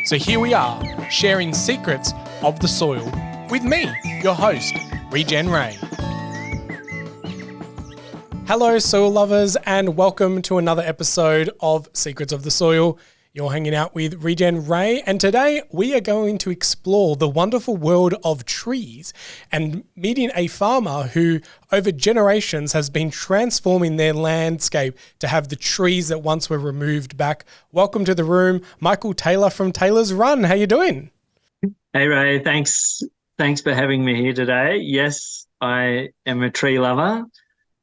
So here we are, sharing secrets of the soil with me, your host, Regen Ray. Hello, soil lovers, and welcome to another episode of Secrets of the Soil. You're hanging out with Regen Ray, and today we are going to explore the wonderful world of trees and meeting a farmer who, over generations, has been transforming their landscape to have the trees that once were removed back. Welcome to the room, Michael Taylor from Taylor's Run. How you doing? Hey Ray, thanks for having me here today. Yes, I am a tree lover.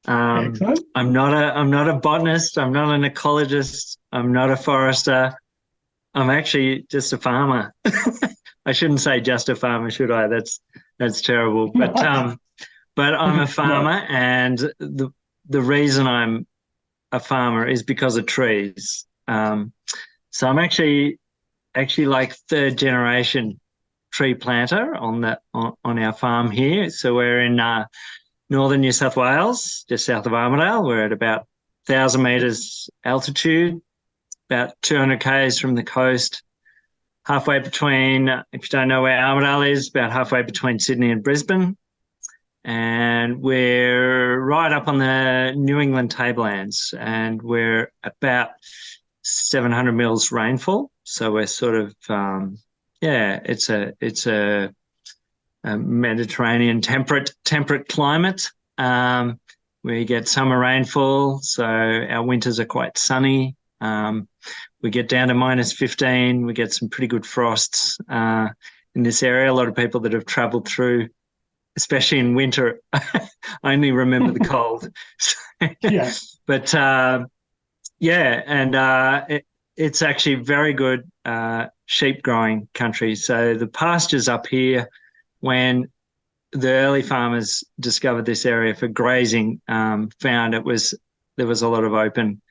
Excellent. I'm not a botanist. I'm not an ecologist. I'm not a forester. I'm actually just a farmer. I shouldn't say just a farmer, should I? That's terrible. But I'm a farmer, and the reason I'm a farmer is because of trees. So I'm actually like third generation tree planter on our farm here. So we're in northern New South Wales, just south of Armidale. We're at about 1,000 metres altitude, about 200 k's from the coast, halfway between, if you don't know where Armidale is, about halfway between Sydney and Brisbane. And we're right up on the New England tablelands, and we're about 700 mils rainfall. So we're sort of, it's a Mediterranean temperate climate. We get summer rainfall, so our winters are quite sunny. We get down to -15. We get some pretty good frosts in this area. A lot of people that have travelled through, especially in winter, only remember the cold. Yeah. But it's actually very good sheep growing country. So the pastures up here, when the early farmers discovered this area for grazing, found there was a lot of open,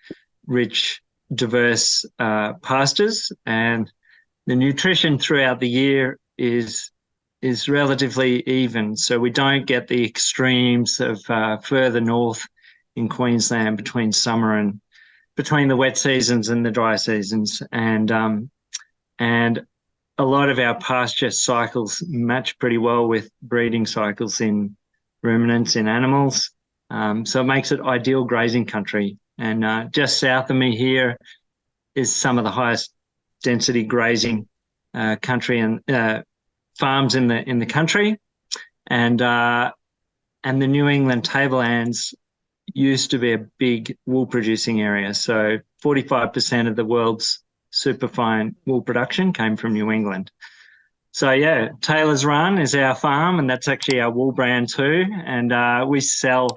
rich, diverse pastures, and the nutrition throughout the year is relatively even. So we don't get the extremes of further north in Queensland between the wet seasons and the dry seasons, and a lot of our pasture cycles match pretty well with breeding cycles in ruminants, in animals. So it makes it ideal grazing country. And just south of me here is some of the highest density grazing country and farms in the country. And the New England tablelands used to be a big wool producing area. So 45% of the world's superfine wool production came from New England. So yeah, Taylor's Run is our farm, and that's actually our wool brand too. And we sell,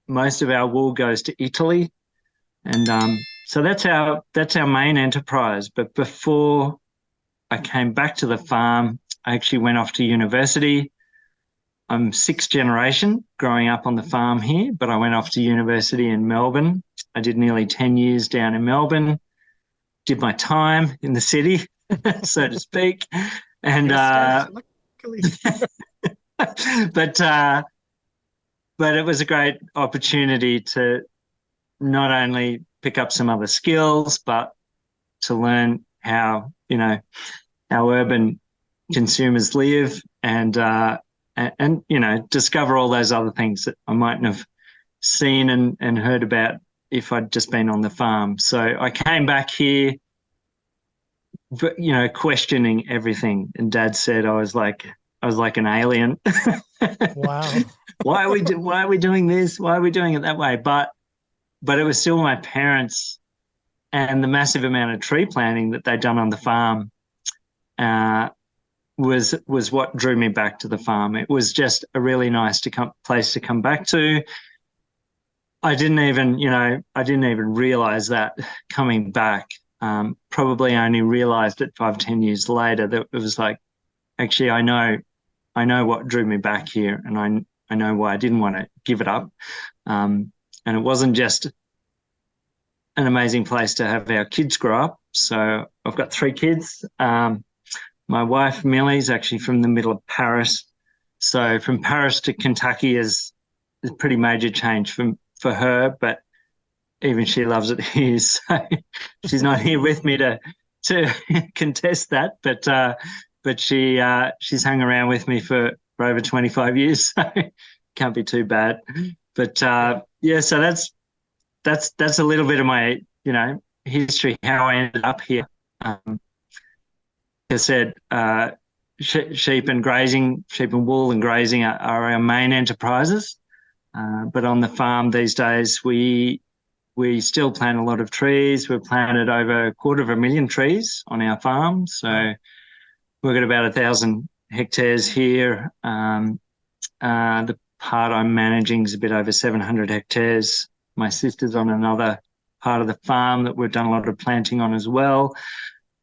most of our wool goes to Italy, and so that's our main enterprise. But before I came back to the farm, I actually went off to university. I'm sixth generation growing up on the farm here, but I went off to university in Melbourne. I did nearly 10 years down in Melbourne. Did my time in the city, so to speak, and but it was a great opportunity to not only pick up some other skills, but to learn how urban consumers live, and discover all those other things that I mightn't have seen and heard about if I'd just been on the farm. So I came back here, questioning everything. And Dad said I was like an alien. Wow. Why are we doing this? Why are we doing it that way? But it was still my parents and the massive amount of tree planting that they'd done on the farm was what drew me back to the farm. It was just a really nice place to come back to. I didn't even realize that coming back. Probably only realized it 5-10 years later that it was like, actually, I know what drew me back here, and I know why I didn't want to give it up. And it wasn't just an amazing place to have our kids grow up. So I've got 3 kids. My wife, Millie, is actually from the middle of Paris. So from Paris to Kentucky is a pretty major change for her, but even she loves it here. So she's not here with me to to contest that, but she's hung around with me for over 25 years, so can't be too bad. But so that's a little bit of my history, how I ended up here. Like I said, sheep and wool and grazing are our main enterprises. But on the farm these days, we still plant a lot of trees. We've planted over 250,000 trees on our farm. So we've got about 1,000 hectares here. The part I'm managing is a bit over 700 hectares. My sister's on another part of the farm that we've done a lot of planting on as well.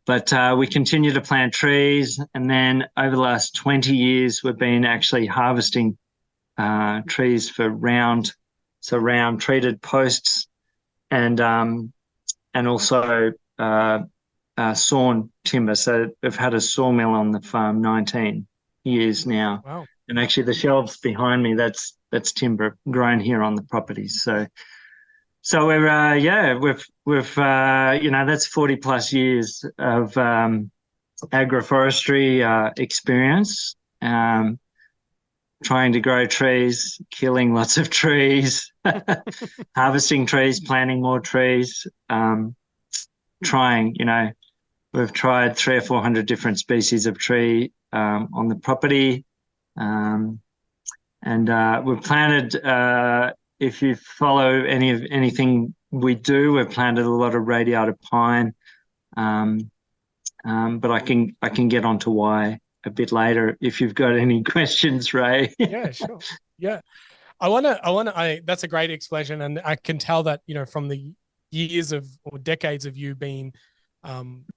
But we continue to plant trees. And then over the last 20 years, we've been actually harvesting trees for round treated posts and also sawn timber. So we've had a sawmill on the farm 19 years now. Wow. And actually the shelves behind me, that's timber grown here on the property. So we're we've that's 40 plus years of agroforestry experience, trying to grow trees, killing lots of trees, harvesting trees, planting more trees, we've tried 300 or 400 different species of tree on the property. We've planted, if you follow anything we do, we've planted a lot of radiata pine, but I can get onto why a bit later if you've got any questions, Ray. Yeah, sure. Yeah. That's a great explanation. And I can tell that, from the years or decades of you being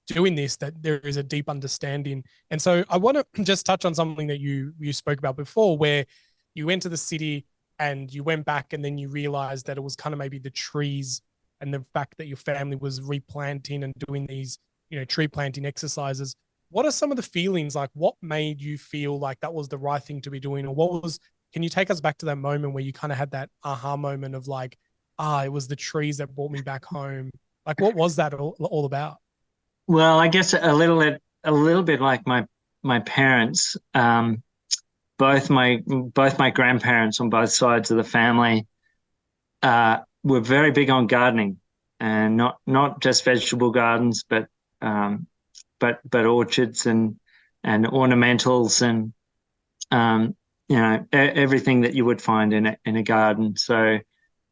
doing this, that there is a deep understanding. And so I want to just touch on something that you spoke about before, where you went to the city and you went back and then you realized that it was kind of maybe the trees and the fact that your family was replanting and doing these, tree planting exercises. What are some of the feelings, like what made you feel like that was the right thing to be doing? Or can you take us back to that moment where you kind of had that aha moment of like, it was the trees that brought me back home? Like, what was that all about? Well, I guess a little bit like my parents, both my grandparents on both sides of the family were very big on gardening, and not just vegetable gardens, but orchards and ornamentals and everything that you would find in a garden. So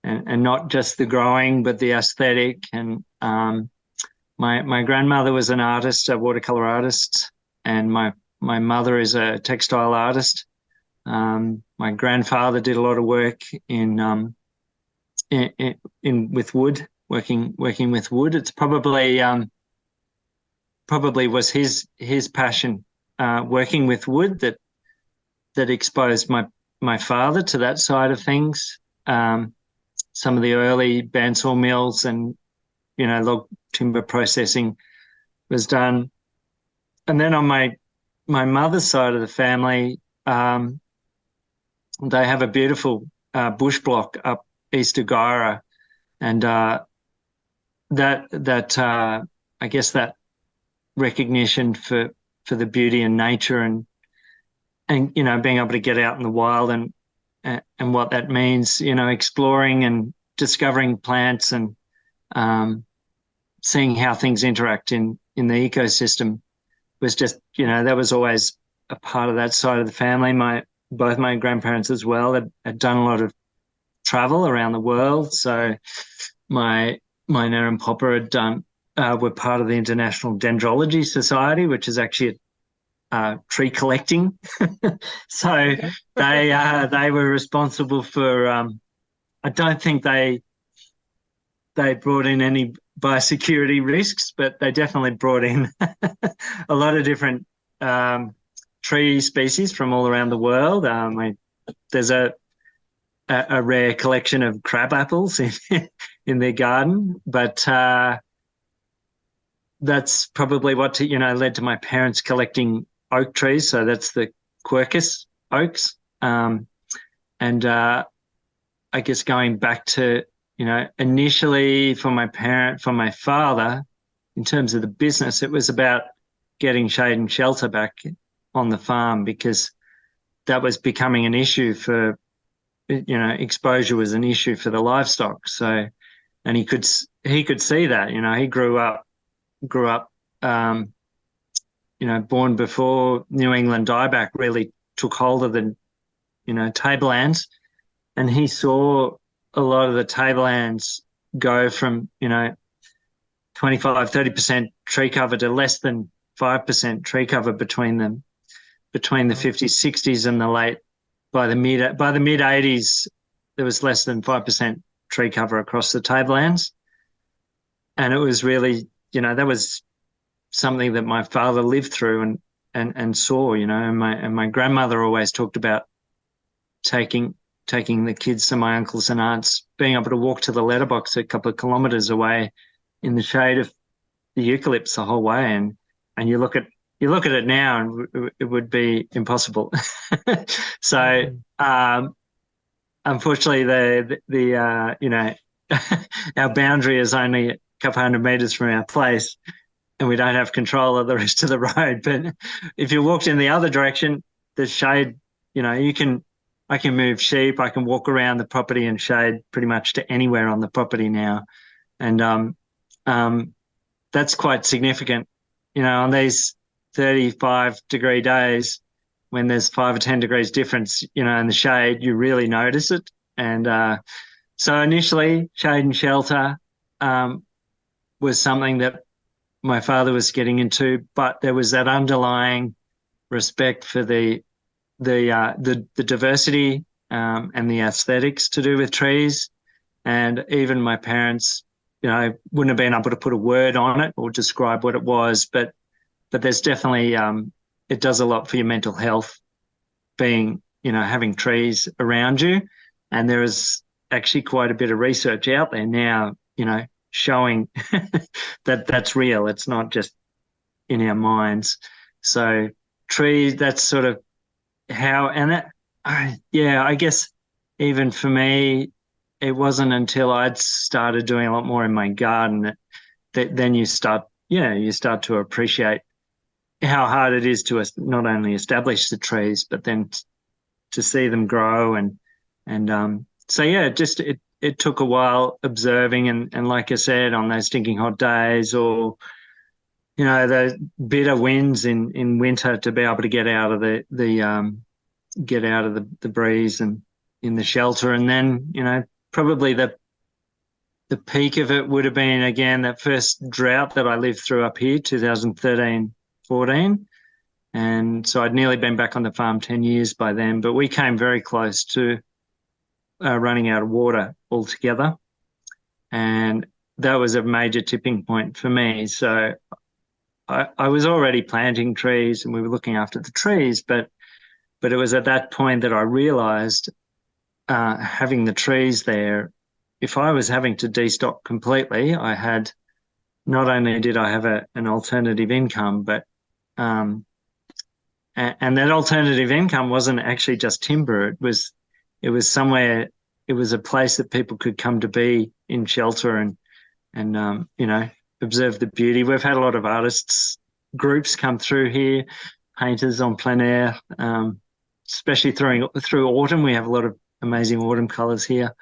and not just the growing, but the aesthetic. And my grandmother was an artist, a watercolor artist, and my mother is a textile artist. My grandfather did a lot of work in with wood, working with wood. It's probably was his passion, working with wood, that exposed my father to that side of things. Some of the early bandsaw mills and log timber processing was done. And then on my mother's side of the family, they have a beautiful bush block up east of Gyra, and that I guess that recognition for the beauty and nature and being able to get out in the wild and what that means, exploring and discovering plants and seeing how things interact in the ecosystem was just, that was always a part of that side of the family. Both my grandparents as well had done a lot of travel around the world. So my Nana and Papa were part of the International Dendrology Society, which is actually tree collecting. So they were responsible for. I don't think they brought in any biosecurity risks, but they definitely brought in a lot of different tree species from all around the world. There's a rare collection of crab apples in their garden, but that's probably what led to my parents collecting oak trees. So that's the Quercus oaks, and I guess going back to initially for my father, in terms of the business, it was about getting shade and shelter back on the farm, because that was becoming an issue for, exposure was an issue for the livestock. So, and he could see that, he grew up, born before New England dieback really took hold of the, tablelands, and he saw a lot of the tablelands go from, 25-30% tree cover to less than 5% tree cover between the 50s, 60s and by the mid 80s, there was less than 5% tree cover across the tablelands. And it was really, that was something that my father lived through and saw, and my grandmother always talked about taking the kids to my uncles and aunts, being able to walk to the letterbox a couple of kilometres away in the shade of the eucalypts the whole way, and you look at it now and it would be impossible. So unfortunately the our boundary is only a couple hundred metres from our place, and we don't have control of the rest of the road. But if you walked in the other direction, the shade, I can move sheep, I can walk around the property and shade pretty much to anywhere on the property now. And that's quite significant, on these 35-degree days when there's 5 or 10 degrees difference, in the shade, you really notice it. And so initially, shade and shelter was something that my father was getting into, but there was that underlying respect for the diversity and the aesthetics to do with trees. And even my parents, wouldn't have been able to put a word on it or describe what it was, but there's definitely it does a lot for your mental health, being, having trees around you. And there is actually quite a bit of research out there now, showing that that's real. It's not just in our minds. So trees, that's sort of how, and that, I guess even for me, it wasn't until I'd started doing a lot more in my garden that then you start to appreciate how hard it is to not only establish the trees, but then to see them grow. It took a while observing, and like I said, on those stinking hot days, or those bitter winds in winter, to be able to get out of the breeze and in the shelter. And then probably the peak of it would have been, again, that first drought that I lived through up here, 2013-14. And so I'd nearly been back on the farm 10 years by then, but we came very close to running out of water altogether. And that was a major tipping point for me. So I was already planting trees and we were looking after the trees, but it was at that point that I realised, having the trees there, if I was having to destock completely, I had, not only did I have an alternative income, but and that alternative income wasn't actually just timber. It was somewhere, it was a place that people could come to be in shelter and observe the beauty. We've had a lot of artists groups come through here, painters on plein air, especially through autumn. We have a lot of amazing autumn colours here.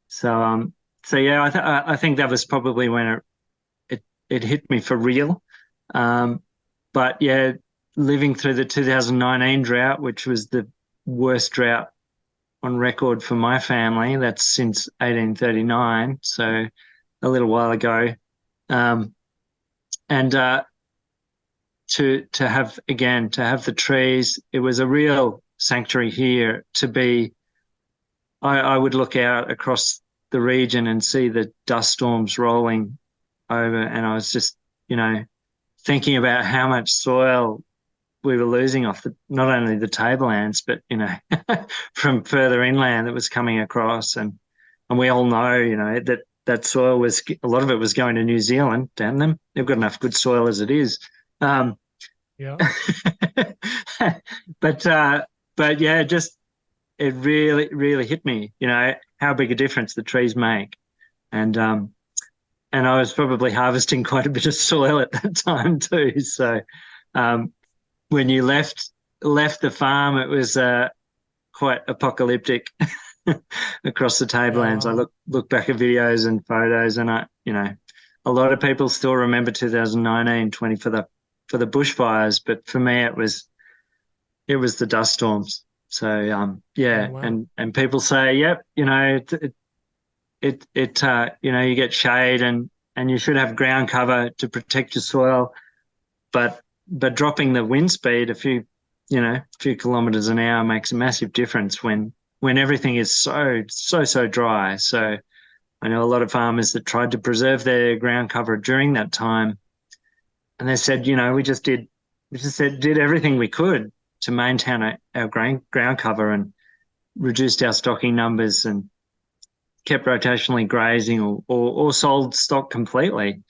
So I think that was probably when it hit me for real. But yeah, living through the 2019 drought, which was the worst drought on record for my family, that's since 1839, so a little while ago. To have the trees, it was a real sanctuary here to be. I would look out across the region and see the dust storms rolling over, and I was just, thinking about how much soil we were losing off not only the tablelands, but, from further inland that was coming across. And we all know, that soil was, a lot of it was going to New Zealand. Damn them. They've got enough good soil as it is. Yeah. But yeah, just, it really, really hit me, how big a difference the trees make. And I was probably harvesting quite a bit of soil at that time too. So when you left the farm, it was quite apocalyptic across the tablelands. Yeah, I look back at videos and photos, and a lot of people still remember 2019, 20 for the bushfires, but for me it was the dust storms. So oh, wow. and people say, yep, you get shade and you should have ground cover to protect your soil, but dropping the wind speed a few kilometers an hour makes a massive difference when everything is so dry. So I know a lot of farmers that tried to preserve their ground cover during that time, and they said, we just did everything we could to maintain our ground cover and reduced our stocking numbers and kept rotationally grazing or sold stock completely.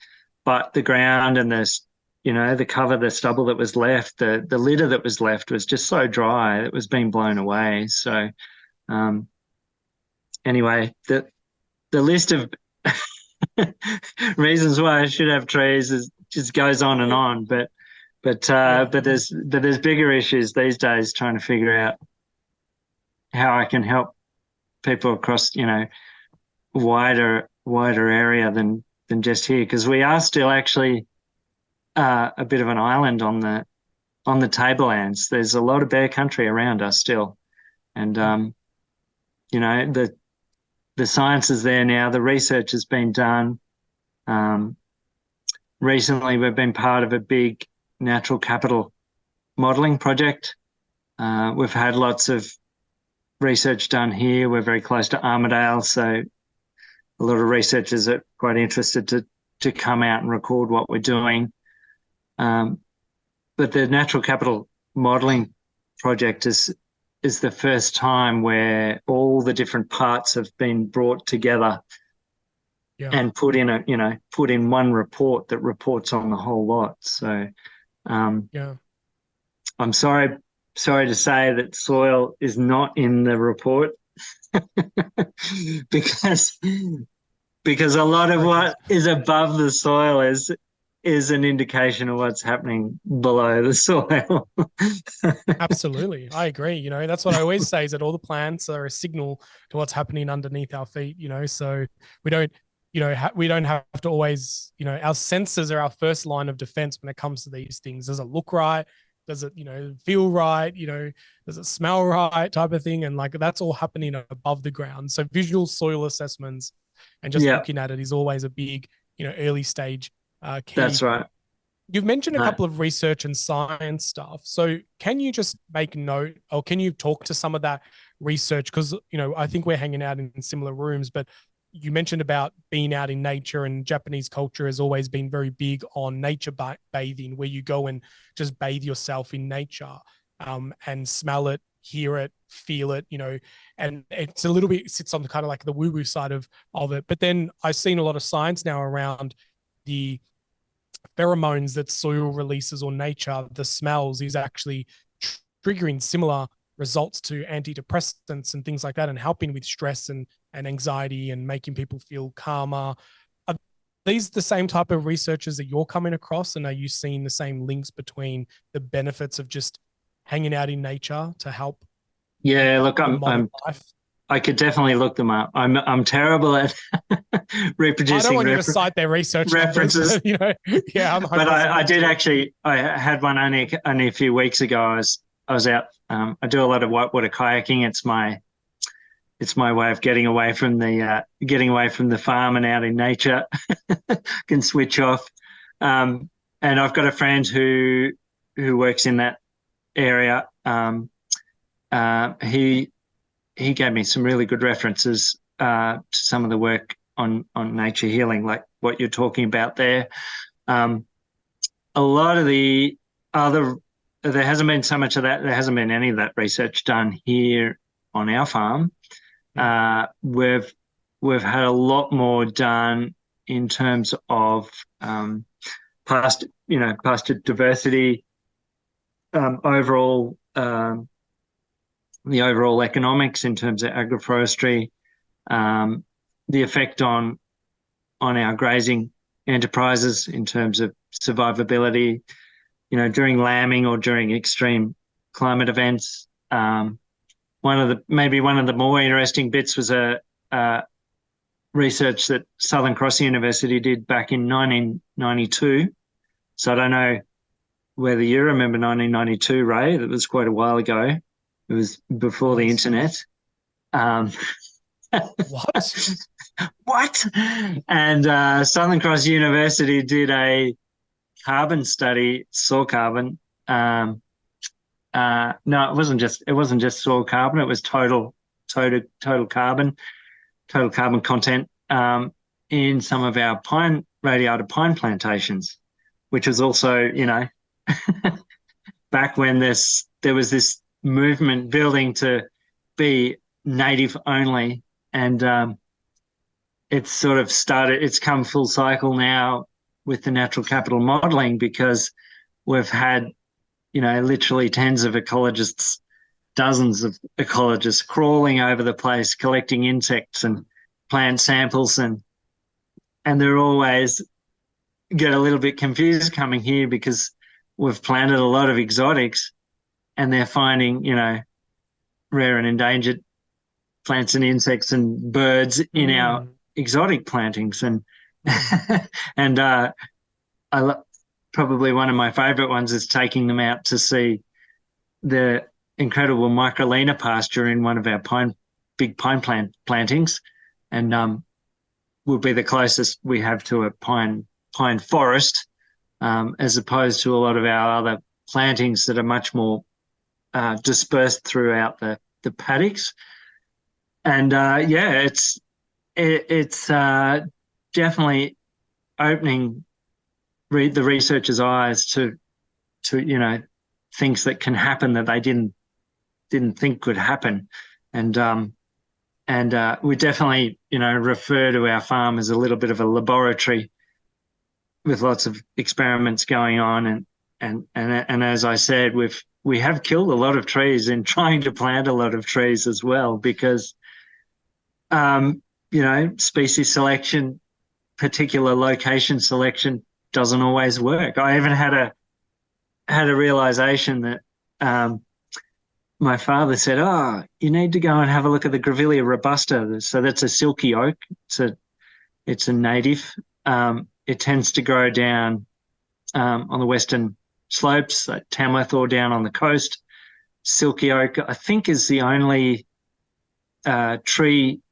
But the ground and the cover, the stubble that was left, the litter that was left was just so dry, it was being blown away. So anyway, the list of reasons why I should have trees just goes on and on. But there's bigger issues these days trying to figure out how I can help people across wider area than just here, because we are still actually a bit of an island on the tablelands. There's a lot of bare country around us still, and the science is there now. The research has been done. Recently, we've been part of a big natural capital modelling project. We've had lots of research done here. We're very close to Armidale, so a lot of researchers are quite interested to come out and record what we're doing. But the natural capital modelling project is the first time where all the different parts have been brought together and put in one report that reports on the whole lot. So I'm sorry to say that soil is not in the report because a lot of what is above the soil is an indication of what's happening below the soil. Absolutely. I agree. That's what I always say, is that all the plants are a signal to what's happening underneath our feet, so we don't, we don't have to always, our senses are our first line of defense when it comes to these things. Does it look right? Does it, feel right? Does it smell right, type of thing? And that's all happening above the ground. So visual soil assessments and just looking at it is always a big, early stage key. That's right. You've mentioned a couple of research and science stuff. So can you just make note, or can you talk to some of that research? Because, I think we're hanging out in similar rooms, but you mentioned about being out in nature, and Japanese culture has always been very big on nature bathing, where you go and just bathe yourself in nature and smell it, hear it, feel it, and it's a little bit sits on the kind of the woo-woo side of it. But then I've seen a lot of science now around the pheromones that soil releases or nature, the smells, is actually triggering similar results to antidepressants and things like that, and helping with stress and anxiety and making people feel calmer. Are these the same type of researchers that you're coming across? And are you seeing the same links between the benefits of just hanging out in nature to help? Yeah, look, I could definitely look them up. I'm terrible at reproducing. I don't want you to cite their research references. Yeah, but I did actually. I had one only a few weeks ago. I was out. I do a lot of whitewater kayaking. It's my way of getting away from the farm and out in nature. Can switch off. And I've got a friend who works in that area. He gave me some really good references to some of the work on nature healing, like what you're talking about there. A lot of the other, there hasn't been so much of that. There hasn't been any of that research done here on our farm. We've had a lot more done in terms of pasture diversity, overall. The overall economics in terms of agroforestry, the effect on on our grazing enterprises in terms of survivability, during lambing or during extreme climate events. One of the more interesting bits was a research that Southern Cross University did back in 1992. So I don't know whether you remember 1992, Ray. That was quite a while ago. It was before the internet. What? What? And Southern Cross University did a carbon study, soil carbon. No, it wasn't just soil carbon. It was total carbon content in some of our radiata pine plantations, which was also, back when there was this movement building to be native only, and it's come full cycle now with the natural capital modelling, because we've had, literally tens of ecologists, dozens of ecologists crawling over the place, collecting insects and plant samples, and they're always get a little bit confused coming here because we've planted a lot of exotics and they're finding, rare and endangered plants and insects and birds in our exotic plantings. And probably one of my favourite ones is taking them out to see the incredible microlina pasture in one of our big pine plantings, and will be the closest we have to a pine forest, as opposed to a lot of our other plantings that are much more dispersed throughout the paddocks. And it's definitely opening the researchers' eyes to things that can happen that they didn't think could happen. And we definitely, refer to our farm as a little bit of a laboratory with lots of experiments going on. And as I said, we have killed a lot of trees in trying to plant a lot of trees as well, because, species selection, particular location selection doesn't always work. I even had a realization that my father said, you need to go and have a look at the Grevillea robusta. So that's a silky oak. It's a native. It tends to grow down on the western slopes, like Tamworth, or down on the coast. Silky oak, I think, is the only tree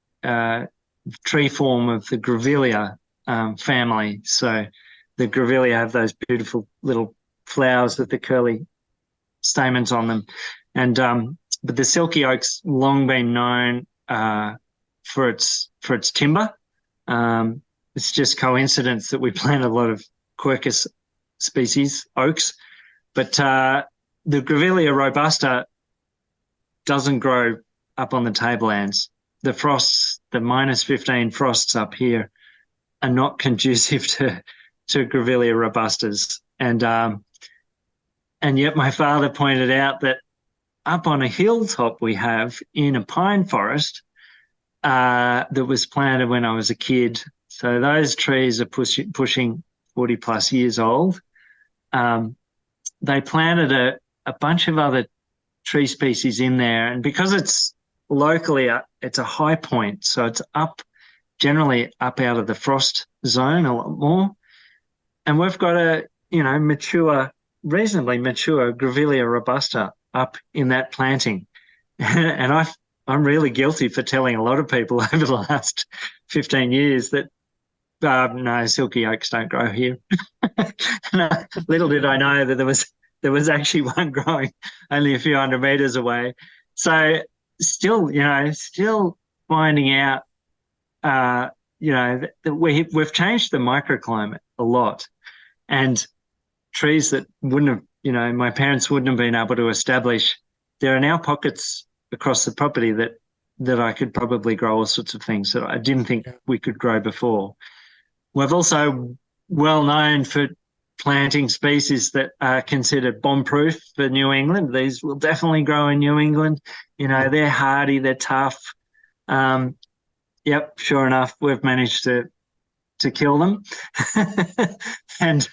form of the Grevillea family. So the Grevillea have those beautiful little flowers with the curly stamens on them. And but the silky oak's long been known for its timber. It's just coincidence that we plant a lot of Quercus species oaks, but the Grevillea robusta doesn't grow up on the tablelands. The frosts, the -15 frosts up here, are not conducive to Grevillea robustas, and yet my father pointed out that up on a hilltop we have in a pine forest that was planted when I was a kid. So those trees are pushing 40 plus years old. They planted a bunch of other tree species in there, and because it's locally, it's a high point, so it's generally up out of the frost zone a lot more. And we've got a reasonably mature Grevillea robusta up in that planting. And I'm really guilty for telling a lot of people over the last 15 years that no, silky oaks don't grow here. No, little did I know that there was actually one growing only a few hundred meters away. So still finding out, that we've changed the microclimate a lot, and trees that wouldn't have, my parents wouldn't have been able to establish. There are now pockets across the property that I could probably grow all sorts of things that I didn't think we could grow before. We're also well known for planting species that are considered bomb-proof for New England. These will definitely grow in New England. They're hardy, they're tough. Sure enough, we've managed to to kill them, and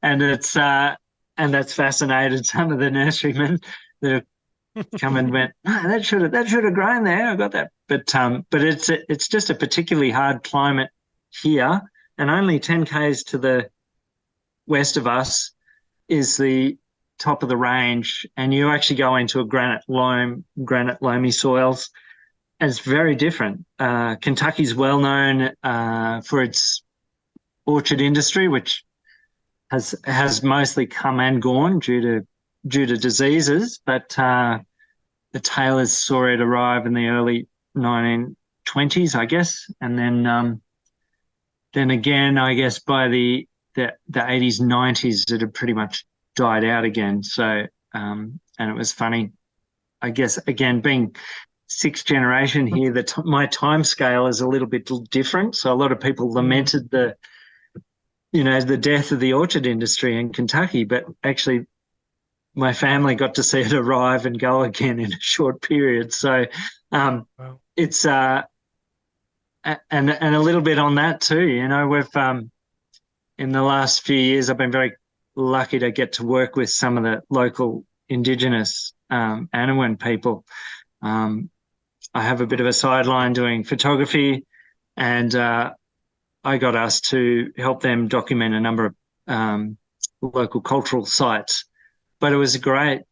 that's fascinated some of the nurserymen that have come and went, oh, that should have grown there. I got that, but it's just a particularly hard climate here, and only 10 k's to the west of us is the top of the range, and you actually go into a granite loamy soils, and it's very different. Kentucky's well known for its orchard industry, which has mostly come and gone due to diseases, but the Taylors saw it arrive in the early 1920s, I guess, and then again, I guess by the 80s, 90s, it had pretty much died out again. So, and it was funny, I guess, again, being sixth generation here, my time scale is a little bit different. So a lot of people lamented the death of the orchard industry in Kentucky, but actually my family got to see it arrive and go again in a short period. So wow. It's and a little bit on that too. We've in the last few years, I've been very lucky to get to work with some of the local Indigenous Anaiwan people. I have a bit of a sideline doing photography, and I got asked to help them document a number of local cultural sites. But it was great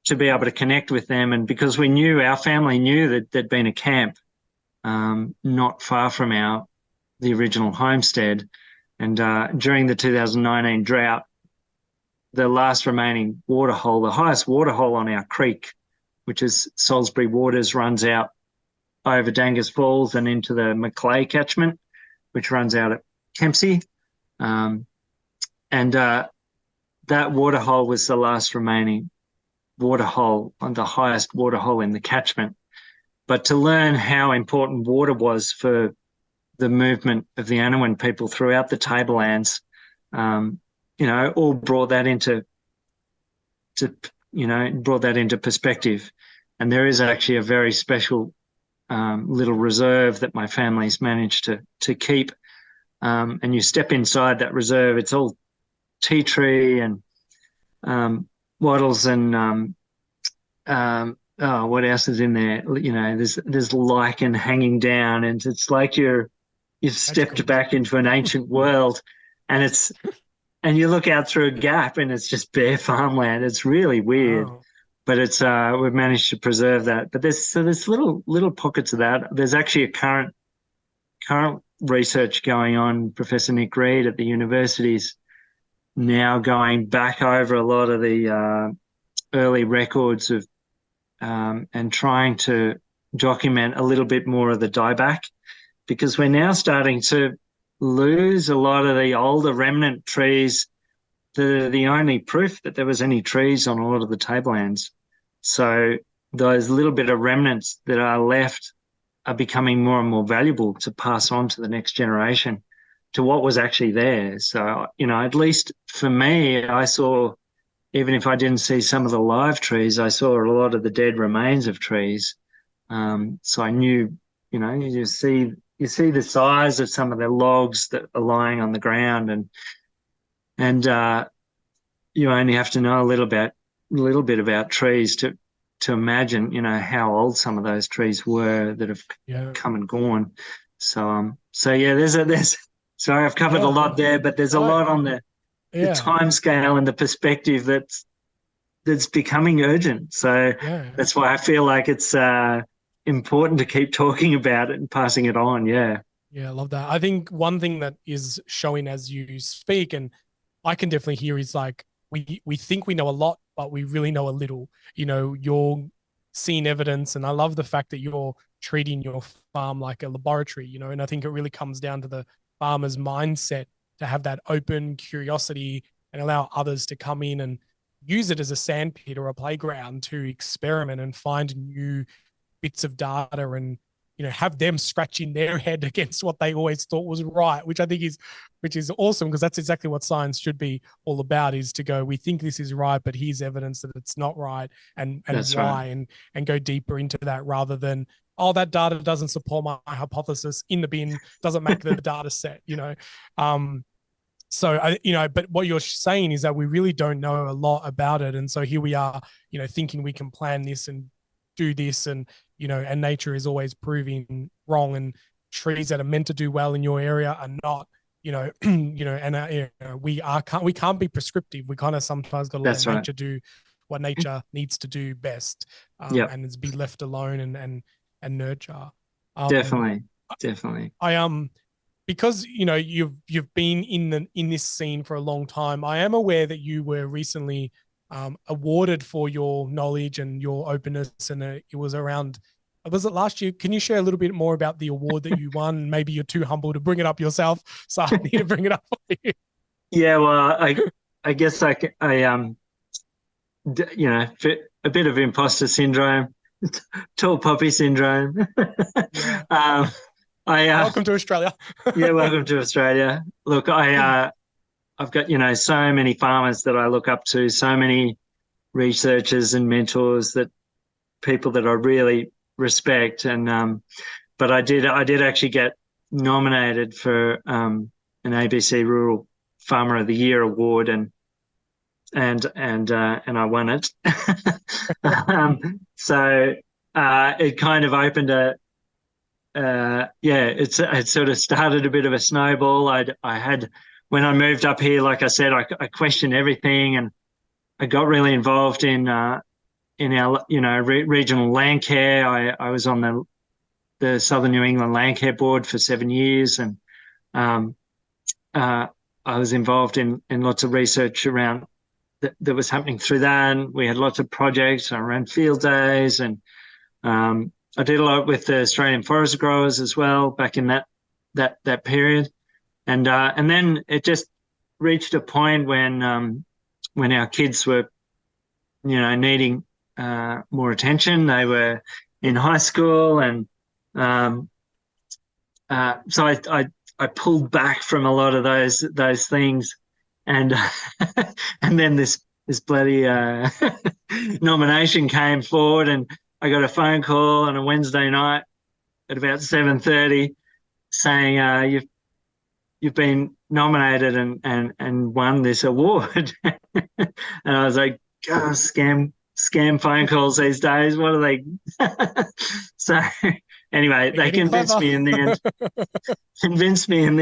to be able to connect with them, and because our family knew that there'd been a camp not far from the original homestead, and during the 2019 drought, the last remaining waterhole, the highest waterhole on our creek, which is Salisbury Waters, runs out over Dangus Falls and into the Macleay catchment, which runs out at Kempsey. And that waterhole was the last remaining waterhole, the highest waterhole in the catchment. But to learn how important water was for the movement of the Anaiwan people throughout the tablelands, all brought that into perspective. And there is actually a very special little reserve that my family's managed to keep. And you step inside that reserve, it's all tea tree and wattles and what else is in there? There's lichen hanging down, and it's like you've stepped back into an ancient world, and you look out through a gap and it's just bare farmland. It's really weird. Wow. But it's we've managed to preserve that. But there's little pockets of that. There's actually a current research going on. Professor Nick Reed at the university's now going back over a lot of the early records of and trying to document a little bit more of the dieback, because we're now starting to lose a lot of the older remnant trees. The only proof that there was any trees on a lot of the tablelands. So those little bit of remnants that are left are becoming more and more valuable to pass on to the next generation, to what was actually there. So, at least for me, I saw, even if I didn't see some of the live trees, I saw a lot of the dead remains of trees. So I knew, you see the size of some of the logs that are lying on the ground, and you only have to know a little bit about trees to imagine, how old some of those trees were that have come and gone. So there's sorry, I've covered a lot there, but there's a lot on the time scale and the perspective that's becoming urgent. So that's why I feel like it's important to keep talking about it and passing it on. Yeah, I love that. I think one thing that is showing as you speak, and I can definitely hear, is like we think we know a lot, but we really know a little. You're seeing evidence, and I love the fact that you're treating your farm like a laboratory, and I think it really comes down to the farmer's mindset to have that open curiosity and allow others to come in and use it as a sandpit or a playground to experiment and find new bits of data, and have them scratching their head against what they always thought was right, which I think is awesome, because that's exactly what science should be all about, is to go, we think this is right, but here's evidence that it's not right, and why, right. and go deeper into that, rather than, oh, that data doesn't support my hypothesis, in the bin, doesn't make the data set, So, but what you're saying is that we really don't know a lot about it. And so here we are, thinking we can plan this and do this, and, and nature is always proving wrong, and trees that are meant to do well in your area are not, we can't be prescriptive. We kind of sometimes got to let nature do what nature needs to do best, and it's be left alone and nurture. Definitely. Because you've been in this scene for a long time, I am aware that you were recently awarded for your knowledge and your openness, and it was it last year? Can you share a little bit more about the award that you won? Maybe you're too humble to bring it up yourself, so I need to bring it up for you. Yeah, well, I guess a bit of imposter syndrome, tall poppy syndrome. Yeah. Welcome to Australia. Yeah, welcome to Australia. Look, I've got, so many farmers that I look up to, so many researchers and mentors, that people that I really respect. And but I did actually get nominated for an ABC Rural Farmer of the Year award, and I won it. So it kind of opened it sort of started a bit of a snowball. I had, when I moved up here, like I said, I questioned everything, and I got really involved in our regional land care. I was on the Southern New England Land Care Board for 7 years, and I was involved in lots of research around that was happening through that. And we had lots of projects. I ran field days, and I did a lot with the Australian forest growers as well back in that period, and then it just reached a point when our kids were, needing more attention. They were in high school, and so I pulled back from a lot of those things, and and then this bloody nomination came forward, and I got a phone call on a Wednesday night at about 7:30 saying, you've been nominated and won this award. And I was like, oh, scam phone calls these days. What are they? So anyway, they convinced me in the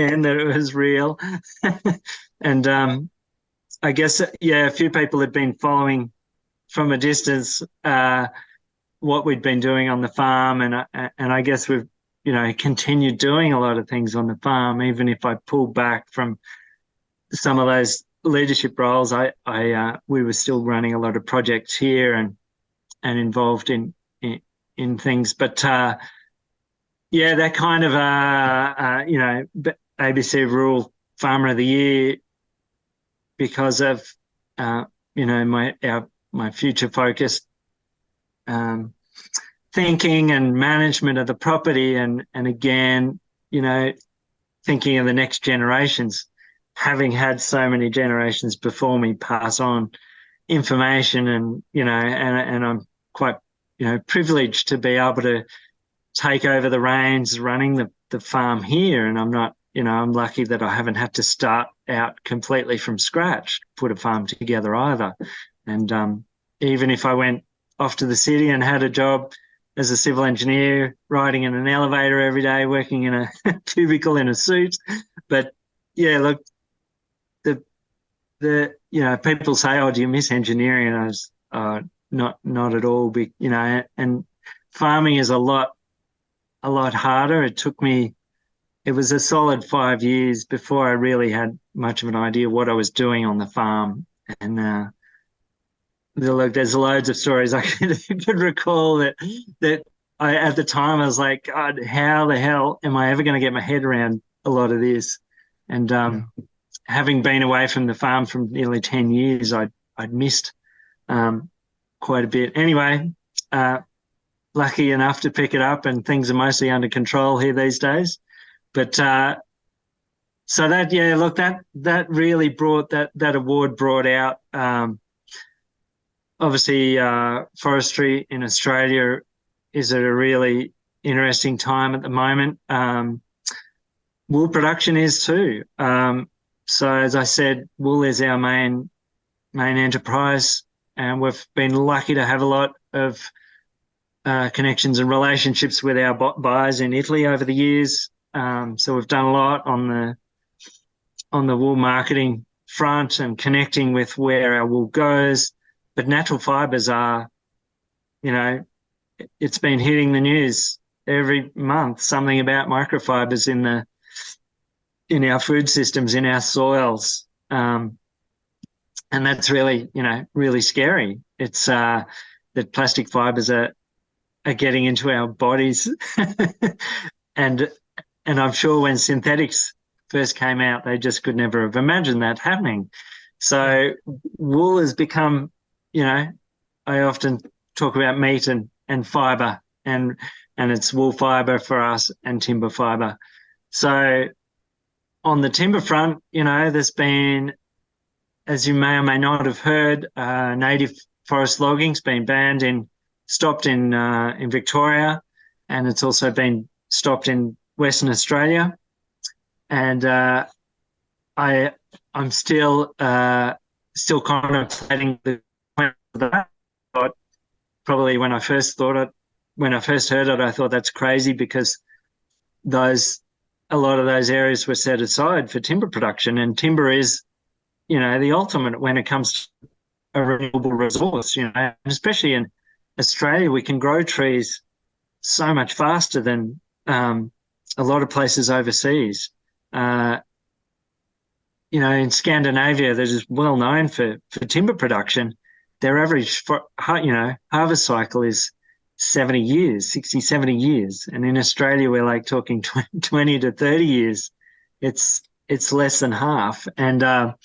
end that it was real. And I guess, a few people had been following from a distance what we'd been doing on the farm, and I guess we've continued doing a lot of things on the farm. Even if I pulled back from some of those leadership roles, we were still running a lot of projects here and involved in things. But that kind of ABC Rural Farmer of the Year, because of my future focused thinking and management of the property, and again, thinking of the next generations, having had so many generations before me pass on information, and and I'm quite privileged to be able to take over the reins running the farm here, and I'm not, I'm lucky that I haven't had to start out completely from scratch, put a farm together either. And even if I went off to the city and had a job as a civil engineer, riding in an elevator every day, working in a cubicle in a suit. But look, the people say, oh, do you miss engineering? And I was not at all. And farming is a lot harder. It was a solid 5 years before I really had much of an idea what I was doing on the farm. And there's loads of stories I could recall that I, at the time, I was like, God, how the hell am I ever going to get my head around a lot of this? And having been away from the farm for nearly 10 years, I'd missed quite a bit. Anyway, lucky enough to pick it up, and things are mostly under control here these days. But so that, look, that really brought that award brought out. Obviously, forestry in Australia is at a really interesting time at the moment. Wool production is too. So as I said, wool is our main enterprise, and we've been lucky to have a lot of connections and relationships with our buyers in Italy over the years. So we've done a lot on the wool marketing front and connecting with where our wool goes. But natural fibres are, it's been hitting the news every month, something about microfibres in our food systems, in our soils. And that's really, really scary. It's that plastic fibres are getting into our bodies. and I'm sure when synthetics first came out, they just could never have imagined that happening. So wool has become, I often talk about meat and fibre, and it's wool fibre for us and timber fibre. So on the timber front, there's been, as you may or may not have heard, native forest logging's been stopped in Victoria, and it's also been stopped in Western Australia. And I'm still contemplating that. But probably when I first heard it, I thought that's crazy, because a lot of those areas were set aside for timber production, and timber is, the ultimate when it comes to a renewable resource, and especially in Australia, we can grow trees so much faster than a lot of places overseas. In Scandinavia, they're just well known for timber production. Their average harvest cycle is 70 years, 60, 70 years. And in Australia, we're like talking 20 to 30 years. It's less than half. And a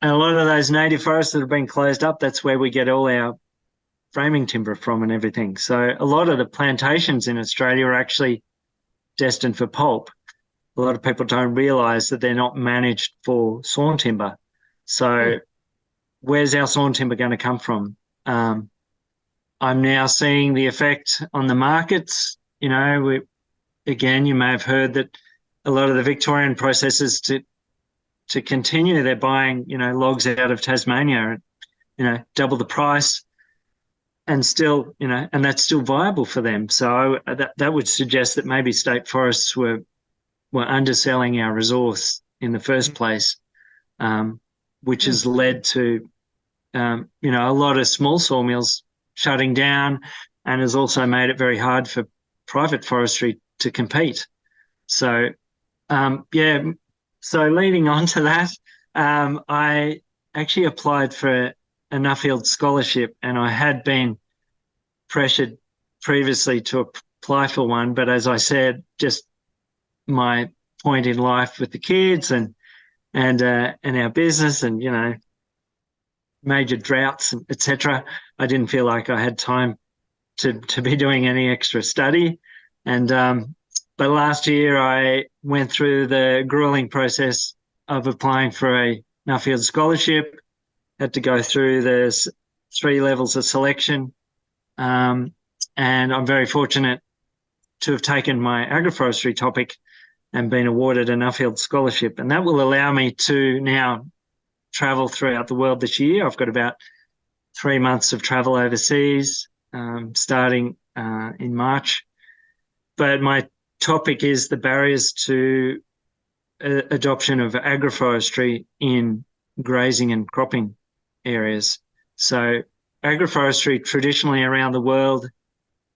lot of those native forests that have been closed up, that's where we get all our framing timber from and everything. So a lot of the plantations in Australia are actually destined for pulp. A lot of people don't realise that they're not managed for sawn timber. So where's our sawn timber going to come from? I'm now seeing the effect on the markets. You may have heard that a lot of the Victorian processors to continue, they're buying, logs out of Tasmania at, double the price, and still, and that's still viable for them. So that would suggest that maybe state forests were underselling our resource in the first place, which has led to, a lot of small sawmills shutting down, and has also made it very hard for private forestry to compete. So, so leading on to that, I actually applied for a Nuffield scholarship, and I had been pressured previously to apply for one, but as I said, just my point in life with the kids and our business and, major droughts, etc., I didn't feel like I had time to be doing any extra study. And but last year I went through the grueling process of applying for a Nuffield scholarship, had to go through the 3 levels of selection, and I'm very fortunate to have taken my agroforestry topic and been awarded a Nuffield scholarship. And that will allow me to now travel throughout the world this year. I've got about 3 months of travel overseas, starting in March. But my topic is the barriers to adoption of agroforestry in grazing and cropping areas. So agroforestry traditionally around the world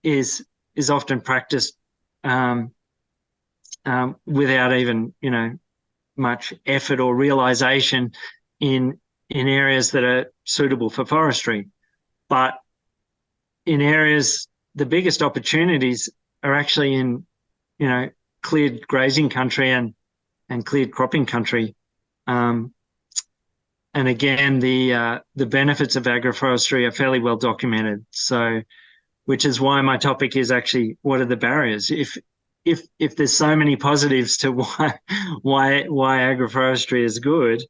is often practiced without even, much effort or realisation in areas that are suitable for forestry. But in areas, the biggest opportunities are actually in, cleared grazing country and cleared cropping country. And again, the benefits of agroforestry are fairly well documented. So, which is why my topic is actually, what are the barriers? If there's so many positives to why agroforestry is good,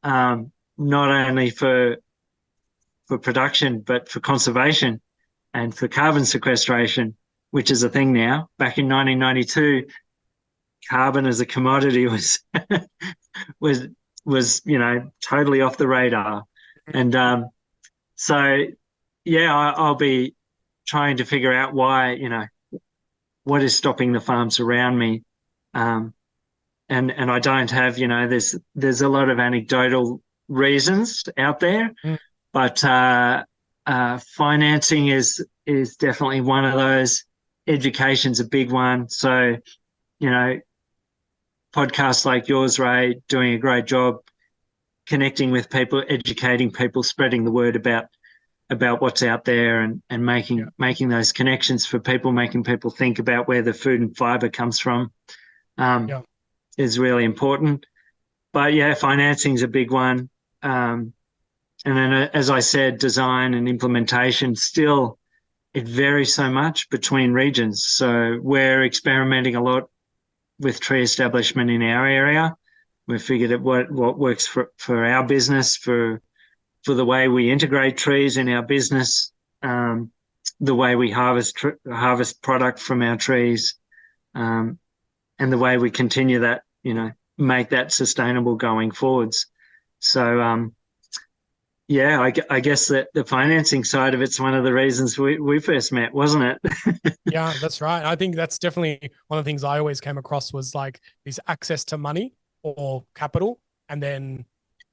not only for production but for conservation and for carbon sequestration, which is a thing now. Back in 1992, carbon as a commodity was was totally off the radar, and so yeah, I'll be trying to figure out why, what is stopping the farms around me, and I don't have, there's a lot of anecdotal reasons out there, but financing is definitely one of those. Education's a big one. So, podcasts like yours, Ray, doing a great job connecting with people, educating people, spreading the word about what's out there, and making those connections for people, making people think about where the food and fibre comes from, is really important. But yeah, financing is a big one. And then, as I said, design and implementation, still it varies so much between regions. So we're experimenting a lot with tree establishment in our area. We've figured out what works for our business, for the way we integrate trees in our business, the way we harvest product from our trees, and the way we continue that, make that sustainable going forwards. So, yeah, I guess that the financing side of it's one of the reasons we first met, wasn't it? Yeah, that's right. I think that's definitely one of the things I always came across was like this access to money or capital, and then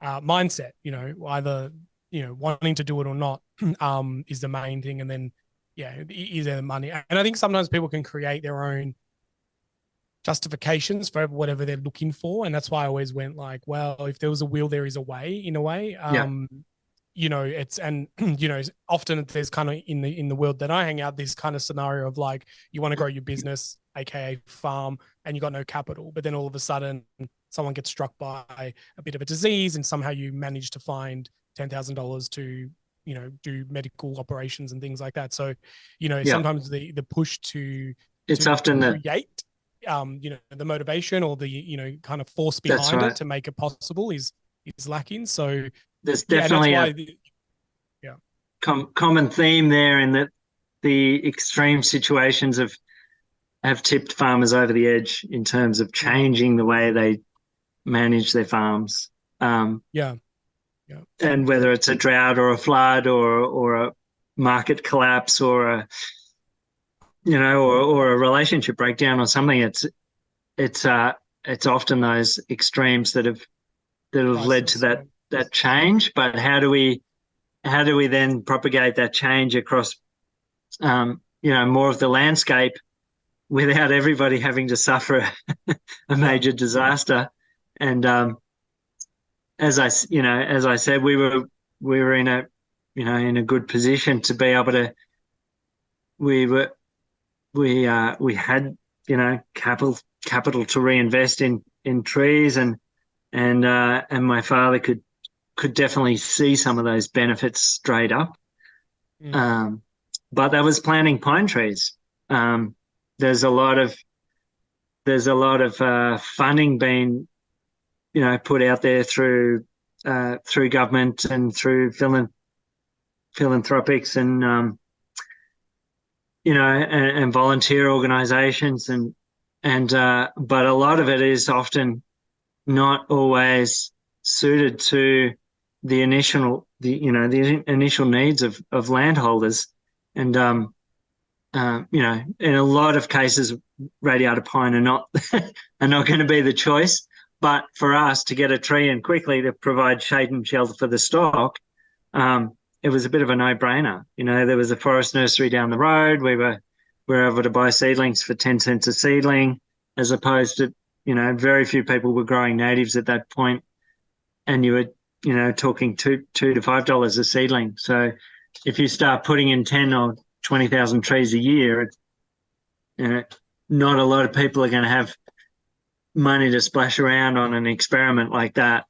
mindset, either, wanting to do it or not, is the main thing. And then, is there money? And I think sometimes people can create their own justifications for whatever they're looking for. And that's why I always went like, well, if there was a will, there is a way, in a way. It's, and often there's kind of in the world that I hang out, this kind of scenario of like, you want to grow your business, aka farm, and you got no capital, but then all of a sudden someone gets struck by a bit of a disease, and somehow you manage to find $10,000 to do medical operations and things like that. So sometimes the push to often create the motivation or the kind of force behind it to make it possible is lacking. So there's definitely a common theme there, in that the extreme situations have tipped farmers over the edge in terms of changing the way they manage their farms. And whether it's a drought or a flood or a market collapse or a or a relationship breakdown or something, it's often those extremes that have led to that change. But how do we then propagate that change across more of the landscape without everybody having to suffer a major disaster? And as I said, we were in a good position to be able to. We had capital to reinvest in trees, and my father could definitely see some of those benefits straight up. But that was planting pine trees. There's a lot of funding being put out there through government and through philanthropics and and volunteer organisations, but a lot of it is often not always suited to the initial needs of landholders, and in a lot of cases, radiata pine are not going to be the choice. But for us to get a tree in quickly to provide shade and shelter for the stock, it was a bit of a no-brainer. There was a forest nursery down the road. We were able to buy seedlings for 10 cents a seedling, as opposed to, very few people were growing natives at that point, and you were, talking $2 to $5 a seedling. So if you start putting in 10 or 20,000 trees a year, not a lot of people are going to have money to splash around on an experiment like that.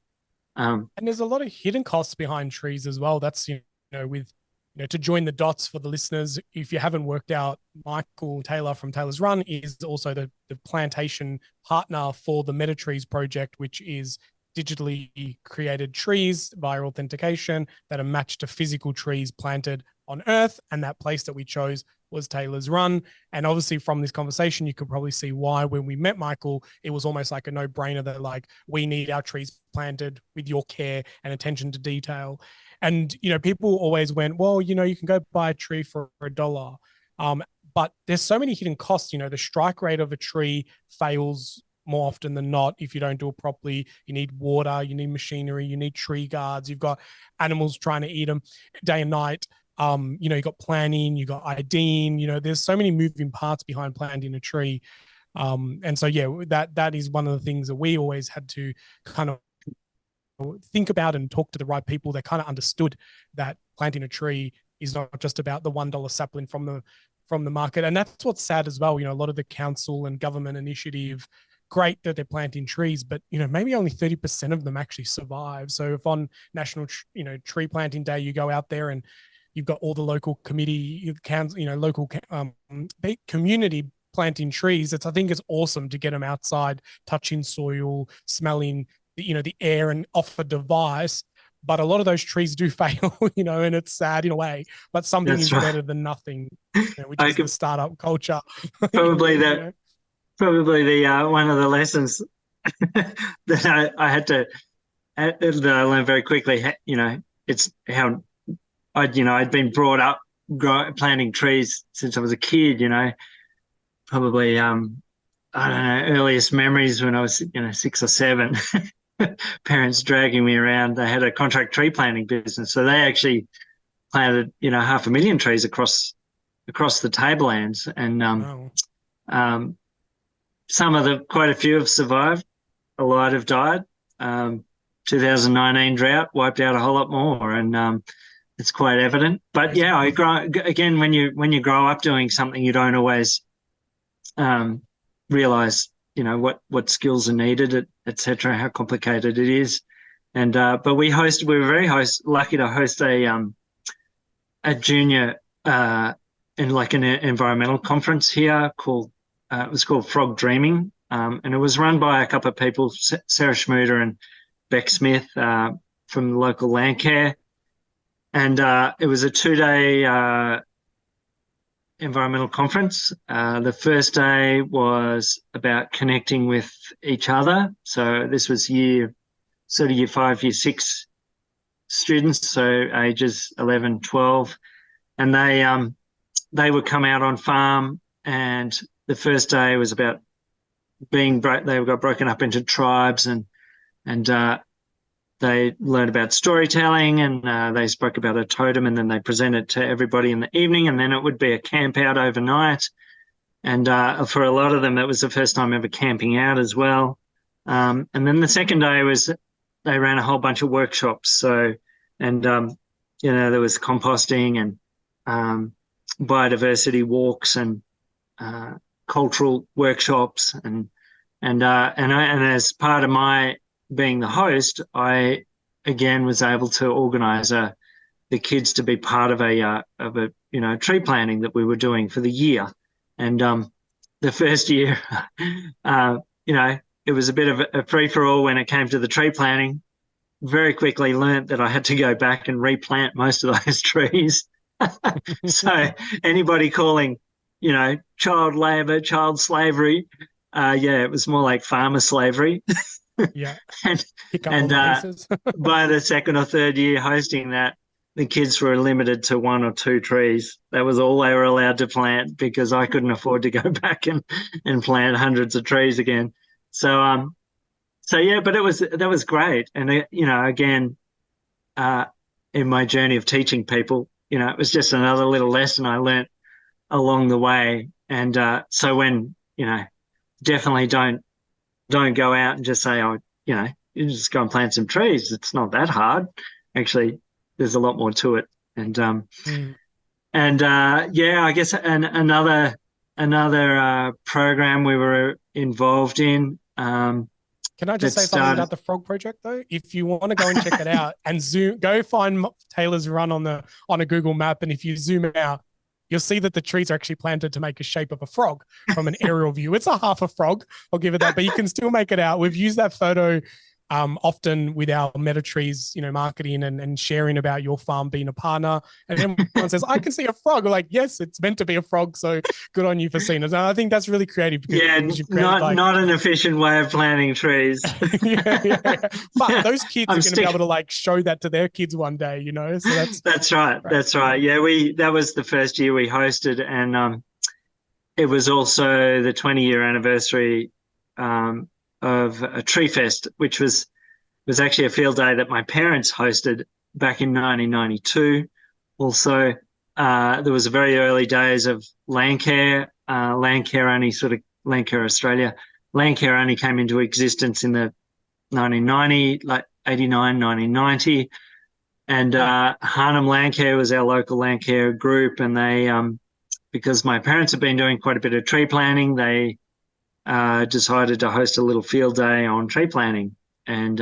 And there's a lot of hidden costs behind trees as well. That's, to join the dots for the listeners, if you haven't worked out, Michael Taylor from Taylor's Run is also the plantation partner for the MetaTrees project, which is digitally created trees via authentication that are matched to physical trees planted on earth. And that place that we chose was Taylor's Run. And obviously from this conversation, you could probably see why when we met Michael, it was almost like a no-brainer that like, we need our trees planted with your care and attention to detail. And, people always went, well, you can go buy a tree for $1. But there's so many hidden costs. The strike rate of a tree fails more often than not if you don't do it properly. You need water, you need machinery, you need tree guards, you've got animals trying to eat them day and night. You've got planning, you've got IDing, there's so many moving parts behind planting a tree. And so, yeah, that is one of the things that we always had to kind of think about and talk to the right people that kind of understood that planting a tree is not just about the $1 sapling from the market. And that's what's sad as well. A lot of the council and government initiative, great that they're planting trees, but maybe only 30% of them actually survive. So if on National Tree Planting Day you go out there and you've got all the local committee, local community planting trees, I think it's awesome to get them outside, touching soil, smelling the air and off a device. But a lot of those trees do fail, and it's sad in a way. But something is better than nothing, which is the startup culture. Probably that. Probably the one of the lessons that I had to that I learned very quickly. It's how I'd been brought up planting trees since I was a kid. Probably I don't know, earliest memories when I was 6 or 7. Parents dragging me around. They had a contract tree planting business, so they actually planted 500,000 trees across the tablelands, and Wow. quite a few have survived. A lot have died. 2019 drought wiped out a whole lot more, and it's quite evident. But yeah, when you grow up doing something, you don't always realize what skills are needed, etc., how complicated it is. And but we were very lucky to host a junior in like an environmental conference here called it was called Frog Dreaming, and it was run by a couple of people, Sarah Schmuder and Beck Smith from the local Landcare, and it was a 2-day environmental conference. The first day was about connecting with each other. So this was year 5, year 6 students, so ages 11, 12, and they would come out on farm, and the first day was about they got broken up into tribes, and they learned about storytelling, and they spoke about a totem, and then they presented to everybody in the evening, and then it would be a camp out overnight. And for a lot of them, it was the first time ever camping out as well. And then the second day was they ran a whole bunch of workshops. So, and there was composting and biodiversity walks and cultural workshops, and as part of my being the host, I again was able to organise the kids to be part of a tree planting that we were doing for the year. And the first year, it was a bit of a free for all when it came to the tree planting. Very quickly learnt that I had to go back and replant most of those trees. So anybody calling, child labour, child slavery, it was more like farmer slavery. Yeah. and by the second or third year hosting that, the kids were limited to 1 or 2 trees. That was all they were allowed to plant, because I couldn't afford to go back and plant hundreds of trees again. So yeah, but that was great. And again, in my journey of teaching people, it was just another little lesson I learnt along the way. And so when definitely don't go out and just say, you just go and plant some trees. It's not that hard. Actually, there's a lot more to it. And I guess another program we were involved in. Can I just say something about the Frog Project though? If you want to go and check it out and go find Taylor's Run on a Google map, and if you zoom out, you'll see that the trees are actually planted to make a shape of a frog from an aerial view. It's a half a frog, I'll give it that, but you can still make it out. We've used that photo often with our Metatrees, marketing and sharing about your farm being a partner. And everyone says, I can see a frog. We're like, yes, it's meant to be a frog. So good on you for seeing it. And I think that's really creative. Because not an efficient way of planting trees. yeah. But those kids are going to be able to like show that to their kids one day, So that's right. That's right. Yeah, that was the first year we hosted, and it was also the 20-year anniversary of a tree fest, which was actually a field day that my parents hosted back in 1992. Also, there was a very early days of Landcare. Landcare Australia. Landcare only came into existence in the 1990, like 89, 1990. And Harnham Landcare was our local Landcare group, and they, because my parents have been doing quite a bit of tree planting, they decided to host a little field day on tree planting, and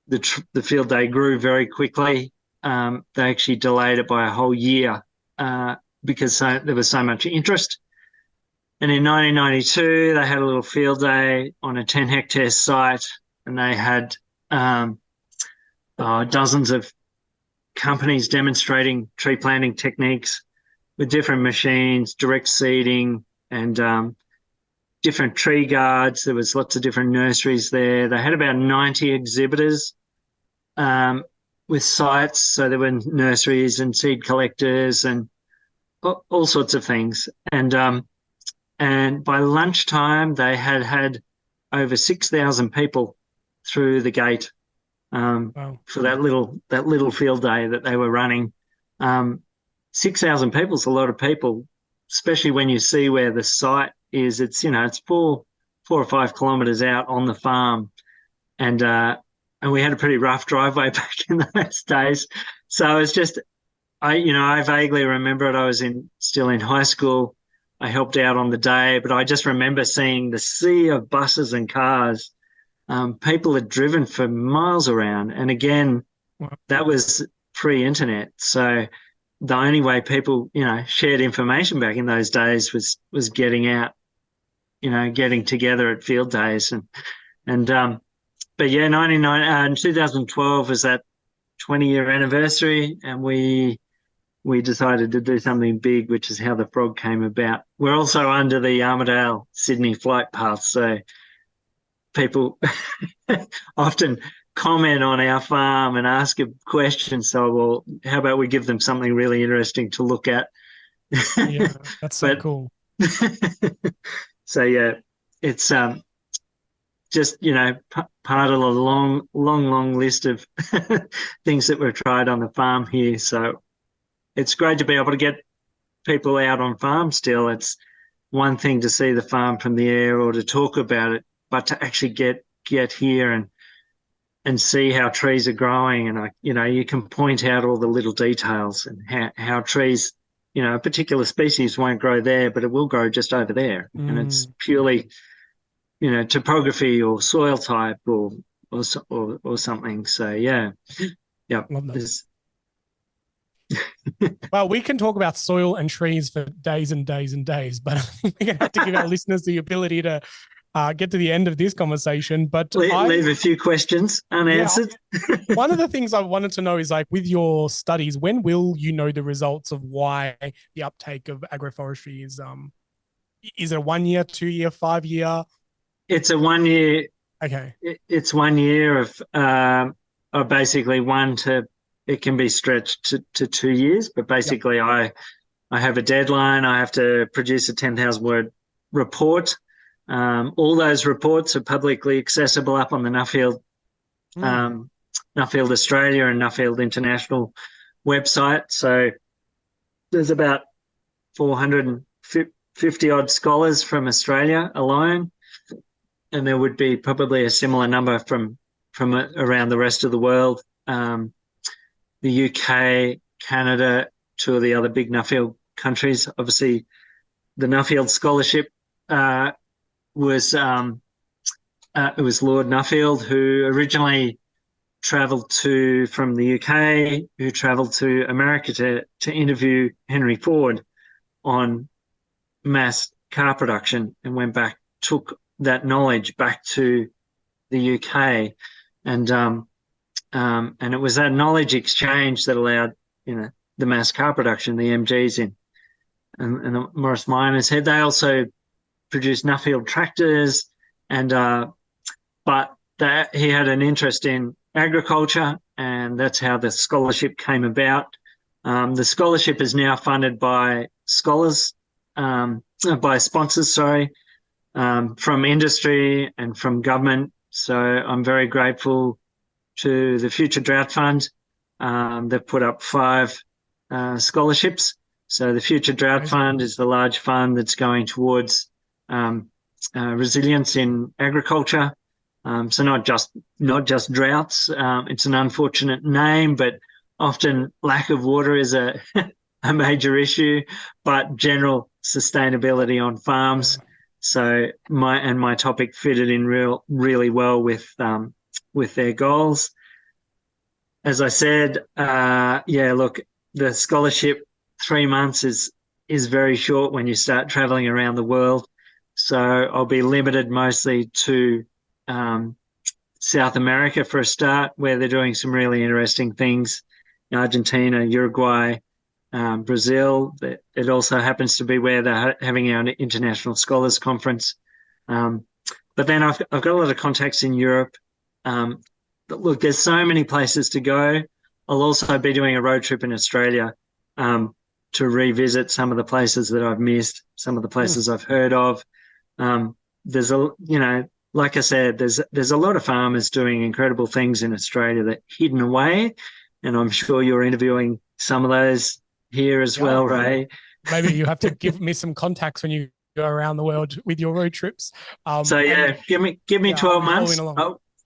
the field day grew very quickly. They actually delayed it by a whole year because there was so much interest. And in 1992, they had a little field day on a 10-hectare site, and they had dozens of companies demonstrating tree planting techniques with different machines, direct seeding, and different tree guards. There was lots of different nurseries there. They had about 90 exhibitors with sites. So there were nurseries and seed collectors and all sorts of things. And by lunchtime, they had over 6,000 people through the gate for that little field day that they were running. 6,000 people is a lot of people, especially when you see where the site is. It's it's 4 or 5 kilometres out on the farm, and we had a pretty rough driveway back in those days. So it's just I vaguely remember it. I was still in high school. I helped out on the day, but I just remember seeing the sea of buses and cars. People had driven for miles around, and again, that was pre-internet. So the only way people, shared information back in those days was getting out, getting together at field days, but yeah, 2012 was that 20-year anniversary, and we decided to do something big, which is how the frog came about. We're also under the Armidale Sydney flight path, so people often comment on our farm and ask a question. So, well, how about we give them something really interesting to look at? Yeah, that's so cool. So yeah, it's just part of a long list of things that we've tried on the farm here. So it's great to be able to get people out on farm still. It's one thing to see the farm from the air or to talk about it, but to actually get here and see how trees are growing, and you can point out all the little details and how trees, a particular species won't grow there, but it will grow just over there, and it's purely, topography or soil type or something. So yeah. Love that. Well, we can talk about soil and trees for days and days and days, but we're going to have to give our listeners the ability to get to the end of this conversation. But leave a few questions unanswered. Yeah, one of the things I wanted to know is, like, with your studies, when will you know the results of why the uptake of agroforestry is it a 1 year, 2 year, 5 year? It's a 1 year. Okay. It's 1 year of basically it can be stretched to 2 years, but basically I have a deadline. I have to produce a 10,000 word report. All those reports are publicly accessible up on the Nuffield Australia and Nuffield International website. So there's about 450 odd scholars from Australia alone, and there would be probably a similar number from around the rest of the world. The UK, Canada, two of the other big Nuffield countries. Obviously, the Nuffield scholarship was Lord Nuffield, who originally travelled from the UK, who travelled to America to interview Henry Ford on mass car production, and went back, took that knowledge back to the UK, and it was that knowledge exchange that allowed the mass car production, the MGs and the Morris Miners had. They also produced Nuffield tractors, and but he had an interest in agriculture, and that's how the scholarship came about. The scholarship is now funded by scholars, by sponsors, from industry and from government. So I'm very grateful to the Future Drought Fund. They've put up 5 scholarships. So the Future Drought Fund is the large fund that's going towards resilience in agriculture. So not just droughts. It's an unfortunate name, but often lack of water is a major issue, but general sustainability on farms. So my topic fitted in really well with their goals. As I said, look, the scholarship 3 months is very short when you start traveling around the world. So I'll be limited mostly to South America for a start, where they're doing some really interesting things. Argentina, Uruguay, Brazil. It also happens to be where they're having our International Scholars Conference. But then I've got a lot of contacts in Europe. But look, there's so many places to go. I'll also be doing a road trip in Australia to revisit some of the places that I've missed, some of the places I've heard of. There's like I said, there's a lot of farmers doing incredible things in Australia that are hidden away, and I'm sure you're interviewing some of those here as well, Ray. Maybe you have to give me some contacts when you go around the world with your road trips. Give me 12 months.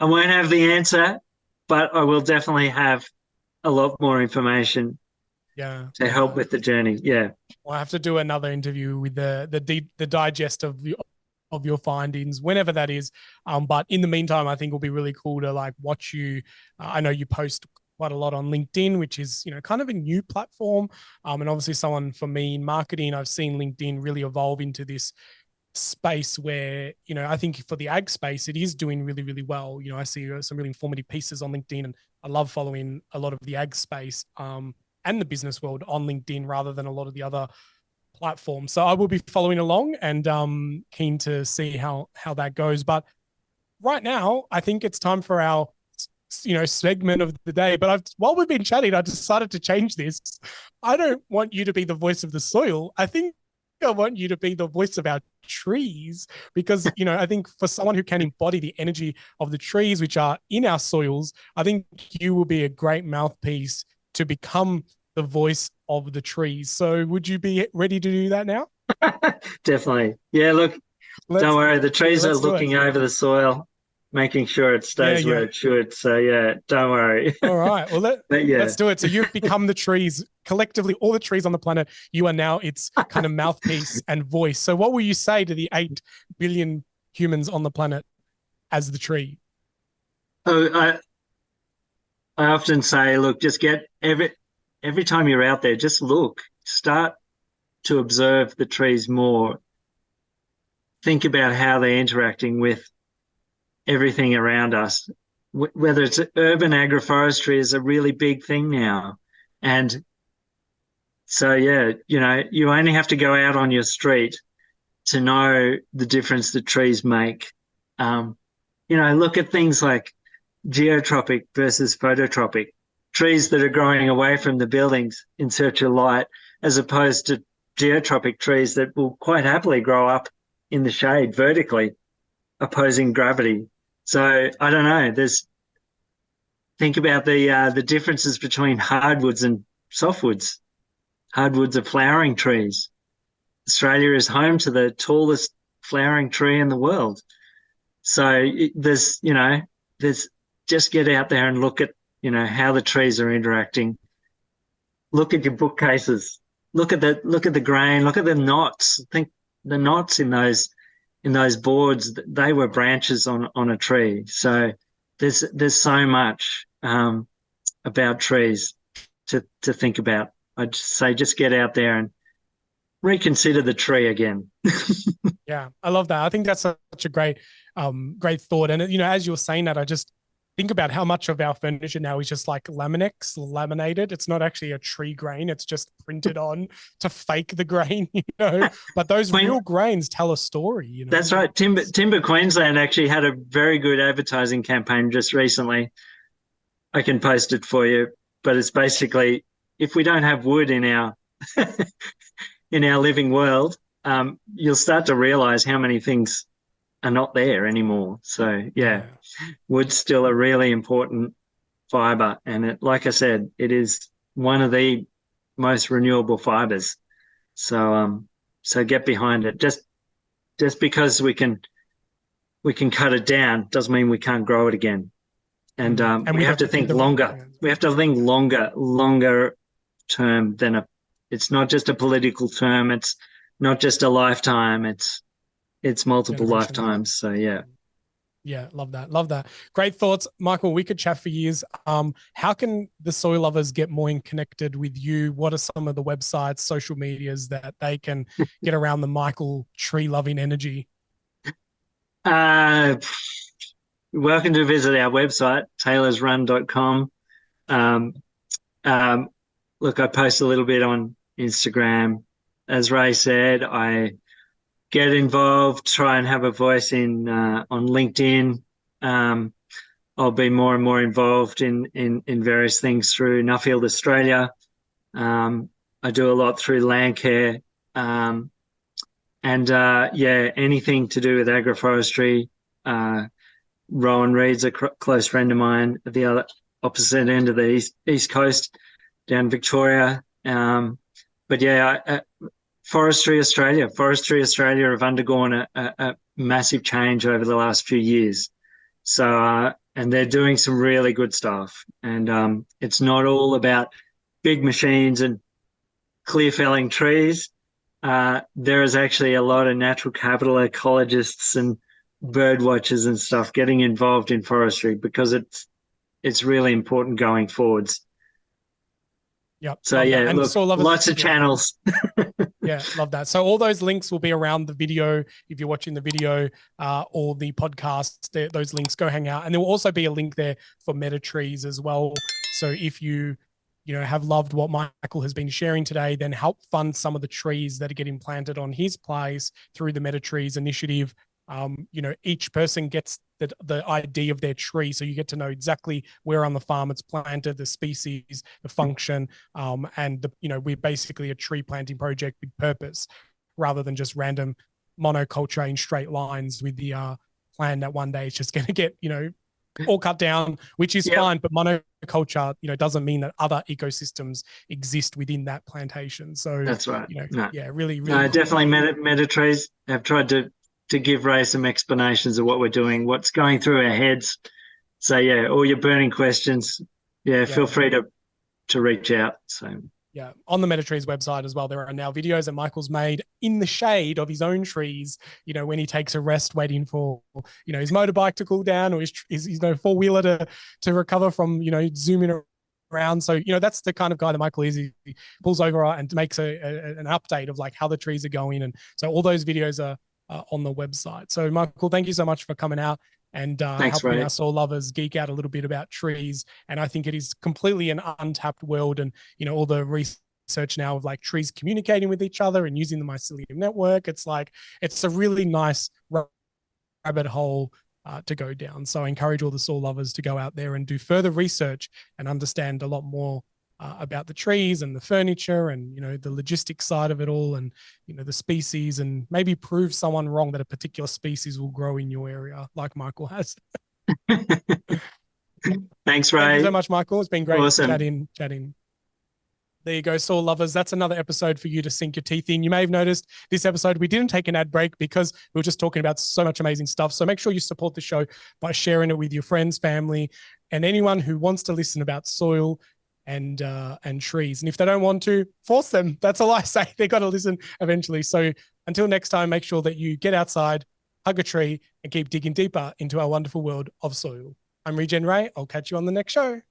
I won't have the answer, but I will definitely have a lot more information to help with the journey. Yeah. Well, I have to do another interview with the digest of your findings, whenever that is. But in the meantime, I think it'll be really cool to watch you. I know you post quite a lot on LinkedIn, which is, kind of a new platform. And obviously someone, for me in marketing, I've seen LinkedIn really evolve into this space where, I think for the ag space, it is doing really, really well. I see some really informative pieces on LinkedIn, and I love following a lot of the ag space and the business world on LinkedIn rather than a lot of the other platforms. So I will be following along and keen to see how that goes. But right now, I think it's time for our segment of the day. But while we've been chatting, I decided to change this. I don't want you to be the voice of the soil. I think I want you to be the voice of our trees, because, I think for someone who can embody the energy of the trees which are in our soils, I think you will be a great mouthpiece to become the voice of the trees. So would you be ready to do that now? Definitely. Yeah, look, don't worry. The trees are looking over the soil, making sure it stays where it should. So, don't worry. All right. Well, let's do it. So you've become the trees, collectively, all the trees on the planet. You are now its kind of mouthpiece and voice. So what will you say to the 8 billion humans on the planet as the tree? I often say, look, just get every time you're out there, just look, start to observe the trees more. Think about how they're interacting with everything around us. Whether it's urban agroforestry is a really big thing now. And so, you only have to go out on your street to know the difference that trees make. Look at things like geotropic versus phototropic. Trees that are growing away from the buildings in search of light, as opposed to geotropic trees that will quite happily grow up in the shade vertically, opposing gravity. So I don't know. Think about the differences between hardwoods and softwoods. Hardwoods are flowering trees. Australia is home to the tallest flowering tree in the world. So there's just get out there and look at how the trees are interacting. Look at your bookcases. Look at the grain. Look at the knots. Think the knots in those boards. They were branches on a tree. So there's so much about trees to think about. I'd say just get out there reconsider the tree again. Yeah, I love that. I think that's such a great thought. And as you were saying that, I just think about how much of our furniture now is just like laminated. It's not actually a tree grain; it's just printed on to fake the grain, But those real grains tell a story, That's right. Timber Queensland actually had a very good advertising campaign just recently. I can post it for you, but it's basically, if we don't have wood in our in our living world, you'll start to realize how many things are not there anymore. So wood's still a really important fiber, and like I said, it is one of the most renewable fibers. So get behind it. Just because we can cut it down doesn't mean we can't grow it again. And we have to think longer. We have to think longer term than it's not just a political term. It's not just a lifetime. It's multiple lifetimes. So yeah. Yeah, love that. Love that. Great thoughts, Michael. We could chat for years. How can the soil lovers get more connected with you? What are some of the websites, social medias that they can get around the Michael tree loving energy? Welcome to visit our website, taylorsrun.com. Look, I post a little bit on Instagram. As Ray said, I get involved, try and have a voice on LinkedIn. I'll be more and more involved in various things through Nuffield, Australia. I do a lot through Landcare. Anything to do with agroforestry. Rowan Reed's a close friend of mine at the other opposite end of the east coast, down Victoria. Forestry Australia have undergone a massive change over the last few years. So, and they're doing some really good stuff. And it's not all about big machines and clear felling trees. There is actually a lot of natural capital ecologists and bird watchers and stuff getting involved in forestry because it's really important going forwards. Yep. So yeah, look, lots of channels. Yeah, love that. So all those links will be around the video if you're watching the video or the podcast. Those links, go hang out, and there will also be a link there for Metatrees as well. So if you have loved what Michael has been sharing today, then help fund some of the trees that are getting planted on his place through the Metatrees initiative. Each person gets the ID of their tree, so you get to know exactly where on the farm it's planted, the species, the function, and we're basically a tree planting project with purpose, rather than just random monoculture in straight lines with the plan that one day it's just going to get all cut down, which is fine. But monoculture, doesn't mean that other ecosystems exist within that plantation. So that's right. Really, really. No, definitely. Metatrees have tried to give Ray some explanations of what we're doing, what's going through our heads. So all your burning questions, feel free to reach out. So on the Metatrees website as well, there are now videos that Michael's made in the shade of his own trees, when he takes a rest waiting for his motorbike to cool down, or his four-wheeler to recover from zooming around. So that's the kind of guy that Michael is. He pulls over and makes an update of like how the trees are going, and so all those videos are on the website. So Michael, thank you so much for coming out and helping our soil lovers geek out a little bit about trees. And I think it is completely an untapped world, and all the research now of like trees communicating with each other and using the mycelium network. It's a really nice rabbit hole to go down. So I encourage all the soil lovers to go out there and do further research and understand a lot more about the trees and the furniture and the logistics side of it all, and the species, and maybe prove someone wrong that a particular species will grow in your area like Michael has. Thanks, Ray. Thank you so much, Michael. It's been great. Awesome. Chatting. There you go, soil lovers. That's another episode for you to sink your teeth in. You may have noticed this episode we didn't take an ad break because we were just talking about so much amazing stuff. So make sure you support the show by sharing it with your friends, family, and anyone who wants to listen about soil and trees. And if they don't want to, force them. That's all I say. They got to listen eventually. So until next time, make sure that you get outside, hug a tree, and keep digging deeper into our wonderful world of soil. I'm Regen Ray. I'll catch you on the next show.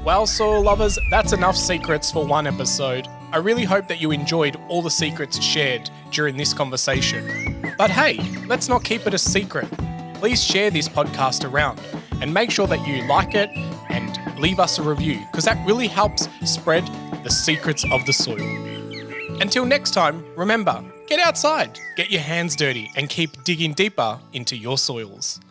Well, soil lovers, that's enough secrets for one episode. I really hope that you enjoyed all the secrets shared during this conversation. But hey, let's not keep it a secret. Please share this podcast around and make sure that you like it and leave us a review, because that really helps spread the secrets of the soil. Until next time, remember, get outside, get your hands dirty, and keep digging deeper into your soils.